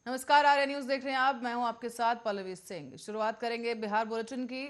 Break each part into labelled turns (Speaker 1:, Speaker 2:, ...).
Speaker 1: नमस्कार, आर्या न्यूज देख रहे हैं आप। मैं हूं आपके साथ पल्लवी सिंह। शुरुआत करेंगे बिहार बुलेटिन की।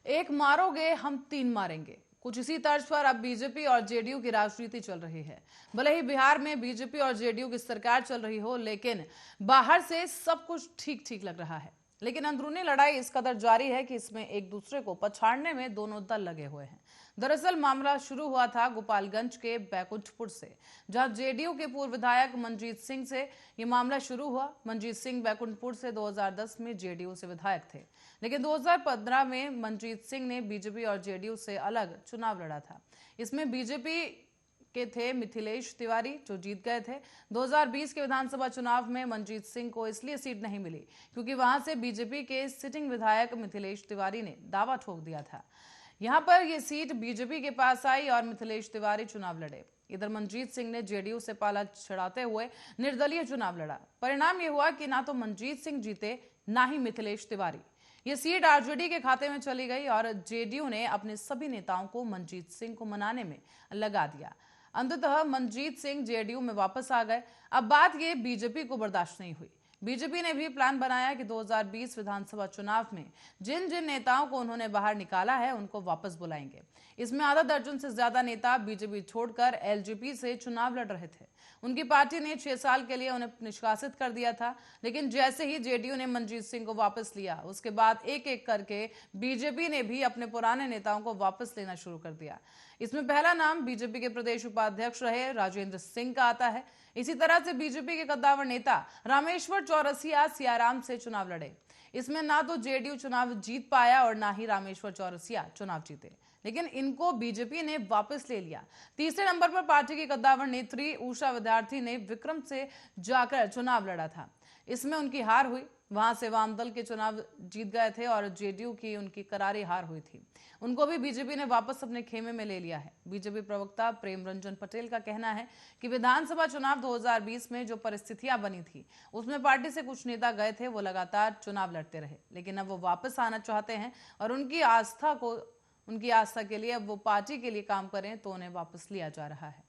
Speaker 1: एक मारोगे हम तीन मारेंगे, कुछ इसी तर्ज पर अब बीजेपी और जेडीयू की राजनीति चल रही है। भले ही बिहार में बीजेपी और जेडीयू की सरकार चल रही हो, लेकिन बाहर से सब कुछ ठीक ठीक लग रहा है। लेकिन अंदरूनी लड़ाई इस कदर जारी है कि इसमें एक दूसरे को पछाड़ने में दोनों दल लगे हुए हैं। दरअसल मामला शुरू हुआ था गोपालगंज के बैकुंठपुर से, जहां जेडीयू के पूर्व विधायक मनजीत सिंह से यह मामला शुरू हुआ। मनजीत सिंह बैकुंठपुर से 2010 में जेडीयू से विधायक थे, लेकिन 2015 में मनजीत सिंह ने बीजेपी और जेडीयू से अलग चुनाव लड़ा था। इसमें बीजेपी के थे मिथिलेश तिवारी, जो जीत गए थे। 2020 के विधानसभा चुनाव में मनजीत सिंह को इसलिए सीट नहीं मिली क्योंकि वहां से बीजेपी के सिटिंग विधायक मिथिलेश तिवारी ने दावा ठोक दिया था। यहां पर यह सीट बीजेपी के पास आई और मिथिलेश तिवारी चुनाव लड़े। इधर मनजीत सिंह ने जेडीयू से पाला छड़ाते हुए निर्दलीय चुनाव लड़ा। परिणाम यह हुआ कि ना तो मनजीत सिंह जीते, ना ही मिथिलेश तिवारी। ये सीट आरजेडी के खाते में चली गई और जेडीयू ने अपने सभी नेताओं को मनजीत सिंह को मनाने में लगा दिया। अंततः मनजीत सिंह जेडीयू में वापस आ गए। अब बात ये बीजेपी को बर्दाश्त नहीं हुई। बीजेपी ने भी प्लान बनाया कि 2020 विधानसभा चुनाव में जिन जिन नेताओं को उन्होंने बाहर निकाला है उनको वापस बुलाएंगे। इसमें आधा दर्जन से ज्यादा नेता बीजेपी छोड़कर एलजेपी से चुनाव लड़ रहे थे। उनकी पार्टी ने 6 साल के लिए उन्हें निष्कासित कर दिया था, लेकिन जैसे ही जेडीयू ने मनजीत सिंह को वापस लिया, उसके बाद एक एक करके बीजेपी ने भी अपने पुराने नेताओं को वापस लेना शुरू कर दिया। इसमें पहला नाम बीजेपी के प्रदेश उपाध्यक्ष रहे राजेंद्र सिंह का आता है। इसी तरह से बीजेपी के कद्दावर नेता रामेश्वर चौरसिया सियाराम से चुनाव लड़े। इसमें ना तो जेडीयू चुनाव जीत पाया और ना ही रामेश्वर चौरसिया चुनाव जीते, लेकिन इनको बीजेपी ने वापस ले लिया। तीसरे नंबर पर पार्टी की कद्दावर नेत्री उषा विद्यार्थी ने विक्रम से जाकर चुनाव लड़ा था। इसमें उनकी हार हुई। वहां से वाम दल के चुनाव जीत गए थे और जेडीयू की उनकी करारी हार हुई थी। उनको भी बीजेपी ने वापस अपने खेमे में ले लिया है। बीजेपी प्रवक्ता प्रेम रंजन पटेल का कहना है कि विधानसभा चुनाव 2020 में जो परिस्थितियां बनी थी, उसमें पार्टी से कुछ नेता गए थे, वो लगातार चुनाव लड़ते रहे, लेकिन अब वो वापस आना चाहते हैं और उनकी आस्था के लिए अब वो पार्टी के लिए काम करें तो उन्हें वापस लिया जा रहा है।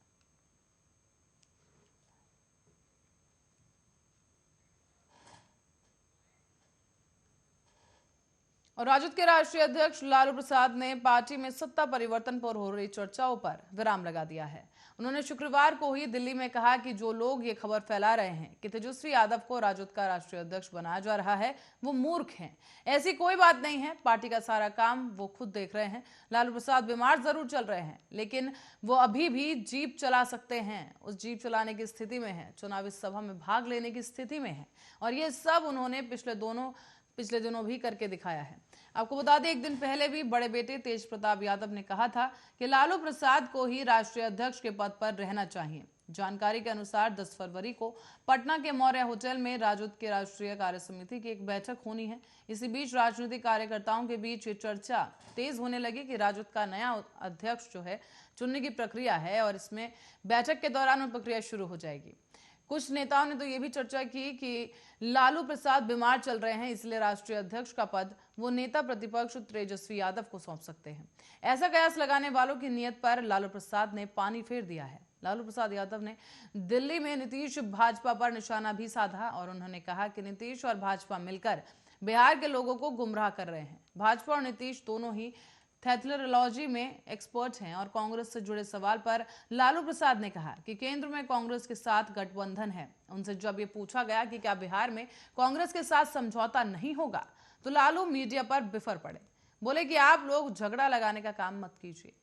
Speaker 1: और राजद के राष्ट्रीय अध्यक्ष लालू प्रसाद ने पार्टी में सत्ता परिवर्तन पर हो रही चर्चाओं पर विराम लगा दिया है। उन्होंने शुक्रवार को ही दिल्ली में कहा कि जो लोग ये खबर फैला रहे हैं कि तेजस्वी यादव को राजद का राष्ट्रीय अध्यक्ष बनाया जा रहा है, वो मूर्ख हैं। ऐसी कोई बात नहीं है। पार्टी का सारा काम वो खुद देख रहे हैं। लालू प्रसाद बीमार जरूर चल रहे हैं, लेकिन वो अभी भी जीप चला सकते हैं, उस जीप चलाने की स्थिति में है, चुनावी सभा में भाग लेने की स्थिति में है, और ये सब उन्होंने पिछले दिनों भी करके दिखाया है। आपको बता दें, एक दिन पहले भी बड़े बेटे तेज प्रताप यादव ने कहा था कि लालू प्रसाद को ही राष्ट्रीय अध्यक्ष के पद पर रहना चाहिए। जानकारी के अनुसार 10 फरवरी को पटना के मौर्य होटल में राजद के राष्ट्रीय कार्य समिति की एक बैठक होनी है। इसी बीच राजनीतिक कार्यकर्ताओं के बीच ये चर्चा तेज होने लगी कि राजद का नया अध्यक्ष जो है चुनने की प्रक्रिया है और इसमें बैठक के दौरान वो प्रक्रिया शुरू हो जाएगी। कुछ नेताओं ने तो ये भी चर्चा की कि लालू प्रसाद बीमार चल रहे हैं, इसलिए राष्ट्रीय अध्यक्ष का पद वो नेता प्रतिपक्ष तेजस्वी यादव को सौंप सकते हैं। ऐसा कयास लगाने वालों की नीयत पर लालू प्रसाद ने पानी फेर दिया है। लालू प्रसाद यादव ने दिल्ली में नीतीश भाजपा पर निशाना भी साधा और उन्होंने कहा कि नीतीश और भाजपा मिलकर बिहार के लोगों को गुमराह कर रहे हैं। भाजपा और नीतीश दोनों ही थैथलॉजी में एक्सपर्ट हैं और कांग्रेस से जुड़े सवाल पर लालू प्रसाद ने कहा कि केंद्र में कांग्रेस के साथ गठबंधन है। उनसे जब ये पूछा गया कि क्या बिहार में कांग्रेस के साथ समझौता नहीं होगा, तो लालू मीडिया पर बिफर पड़े। बोले कि आप लोग झगड़ा लगाने का काम मत कीजिए।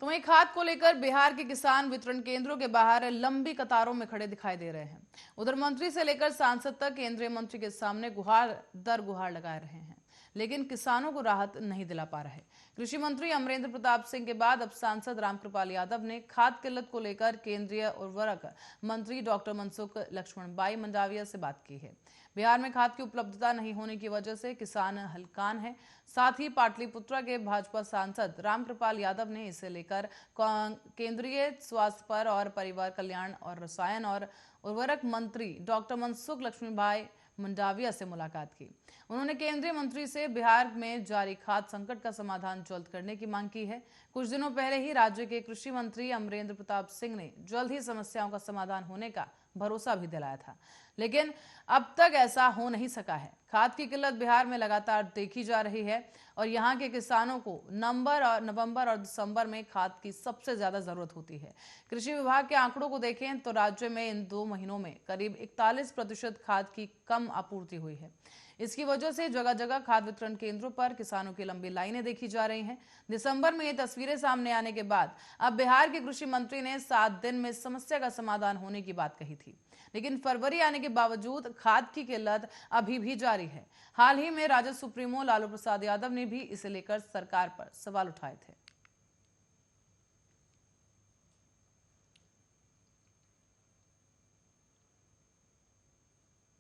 Speaker 1: तो वहीं खाद को लेकर बिहार के किसान वितरण केंद्रों के बाहर लंबी कतारों में खड़े दिखाई दे रहे हैं। उधर मंत्री से लेकर सांसद तक केंद्रीय मंत्री के सामने गुहार दर गुहार लगा रहे हैं, लेकिन किसानों को राहत नहीं दिला पा रहे। कृषि मंत्री अमरेंद्र प्रताप सिंह के बाद अब सांसद रामकृपाल यादव ने खाद किल्लत को लेकर केंद्रीय उर्वरक मंत्री डॉक्टर मनसुख लक्ष्मणबाई मंडाविया से बात की है। बिहार में खाद की उपलब्धता नहीं होने की वजह से किसान हलकान है। साथ ही पाटलिपुत्रा के भाजपा सांसद रामकृपाल यादव ने इसे लेकर केंद्रीय स्वास्थ्य पर और परिवार कल्याण और रसायन और उर्वरक मंत्री डॉक्टर मनसुख लक्ष्मणबाई मंडाविया से मुलाकात की। उन्होंने केंद्रीय मंत्री से बिहार में जारी खाद्य संकट का समाधान जल्द करने की मांग की है। कुछ दिनों पहले ही राज्य के कृषि मंत्री अमरेंद्र प्रताप सिंह ने जल्द ही समस्याओं का समाधान होने का भरोसा भी दिलाया था, लेकिन अब तक ऐसा हो नहीं सका है। खाद की किल्लत बिहार में लगातार देखी जा रही है और यहाँ के किसानों को नवंबर और दिसंबर में खाद की सबसे ज्यादा जरूरत होती है। कृषि विभाग के आंकड़ों को देखें तो राज्य में इन 2 महीनों में करीब 41% खाद की कम आपूर्ति हुई है। इसकी वजह से जगह जगह खाद वितरण केंद्रों पर किसानों की लंबी लाइनें देखी जा रही हैं। दिसंबर में ये तस्वीरें सामने आने के बाद अब बिहार के कृषि मंत्री ने 7 दिन में समस्या का समाधान होने की बात कही थी, लेकिन फरवरी आने के बावजूद खाद की किल्लत अभी भी जारी है। हाल ही में राजद सुप्रीमो लालू प्रसाद यादव ने भी इसे लेकर सरकार पर सवाल उठाए थे।